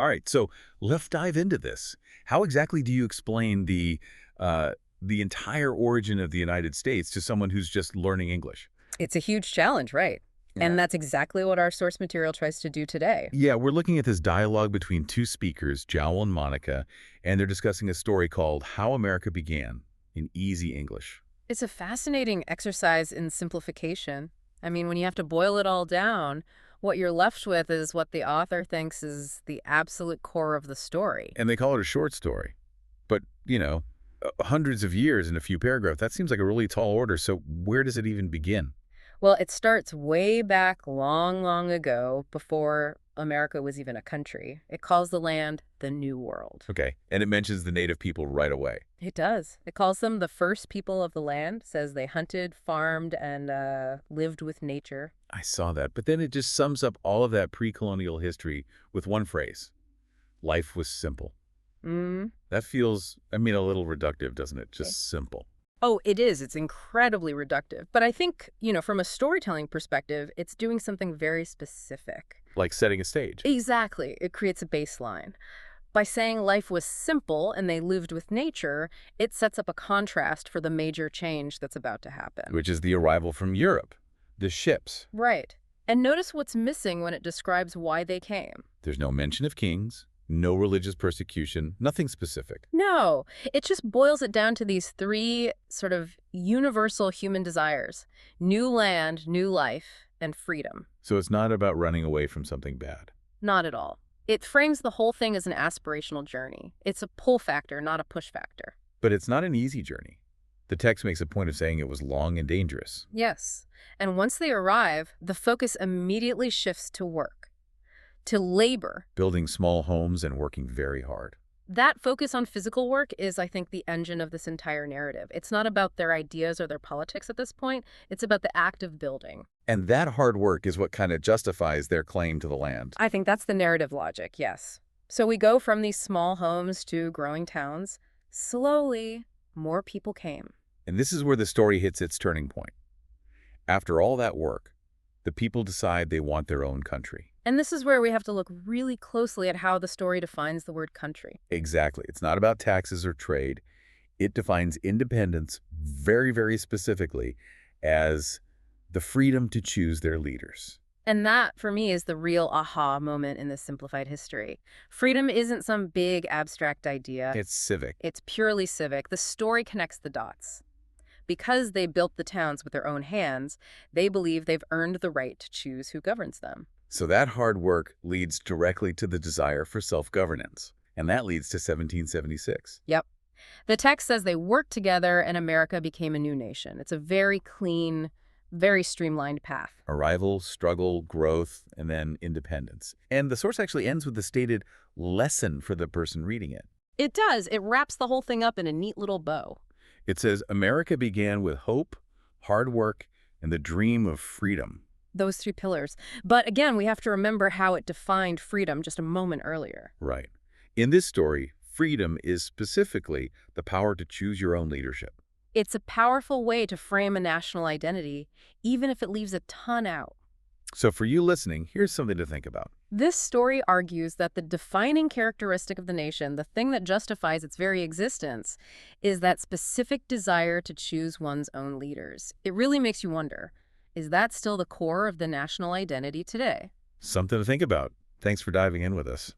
All right, so let's dive into this. How exactly do you explain the entire origin of the United States to someone who's just learning English? It's a huge challenge, right? Yeah. And that's exactly what our source material tries to do today. Yeah, we're looking at this dialogue between two speakers, Jowl and Monica, and they're discussing a story called How America Began in Easy English. It's a fascinating exercise in simplification. I mean, when you have to boil it all down, what you're left with is what the author thinks is the absolute core of the story. And they call it a short story. But, hundreds of years in a few paragraphs, that seems like a really tall order. So where does it even begin? Well, it starts way back long, long ago, before America was even a country. It calls the land the New World. Okay, and it mentions the native people right away. It does. It calls them the first people of the land, says they hunted, farmed, and lived with nature. I saw that, but then it just sums up all of that pre-colonial history with one phrase. Life was simple. Mm. That feels, a little reductive, doesn't it? Just simple. Oh, it is. It's incredibly reductive. But I think, from a storytelling perspective, it's doing something very specific. Like setting a stage. Exactly. It creates a baseline. By saying life was simple and they lived with nature, it sets up a contrast for the major change that's about to happen. Which is the arrival from Europe. The ships. Right. And notice what's missing when it describes why they came. There's no mention of kings, no religious persecution, nothing specific. No, it just boils it down to these three sort of universal human desires: new land, new life, and freedom. So it's not about running away from something bad. Not at all. It frames the whole thing as an aspirational journey. It's a pull factor, not a push factor. But it's not an easy journey. The text makes a point of saying it was long and dangerous. Yes. And once they arrive, the focus immediately shifts to work, to labor. Building small homes and working very hard. That focus on physical work is, I think, the engine of this entire narrative. It's not about their ideas or their politics at this point. It's about the act of building. And that hard work is what kind of justifies their claim to the land. I think that's the narrative logic, yes. So we go from these small homes to growing towns. Slowly, more people came. And this is where the story hits its turning point. After all that work, the people decide they want their own country. And this is where we have to look really closely at how the story defines the word country. Exactly. It's not about taxes or trade. It defines independence very, very specifically as the freedom to choose their leaders. And that, for me, is the real aha moment in this simplified history. Freedom isn't some big abstract idea. It's civic. It's purely civic. The story connects the dots. Because they built the towns with their own hands, they believe they've earned the right to choose who governs them. So that hard work leads directly to the desire for self-governance. And that leads to 1776. Yep. The text says they worked together and America became a new nation. It's a very clean, very streamlined path. Arrival, struggle, growth, and then independence. And the source actually ends with the stated lesson for the person reading it. It does. It wraps the whole thing up in a neat little bow. It says, America began with hope, hard work, and the dream of freedom. Those three pillars. But again, we have to remember how it defined freedom just a moment earlier. Right. In this story, freedom is specifically the power to choose your own leadership. It's a powerful way to frame a national identity, even if it leaves a ton out. So for you listening, here's something to think about. This story argues that the defining characteristic of the nation, the thing that justifies its very existence, is that specific desire to choose one's own leaders. It really makes you wonder, is that still the core of the national identity today? Something to think about. Thanks for diving in with us.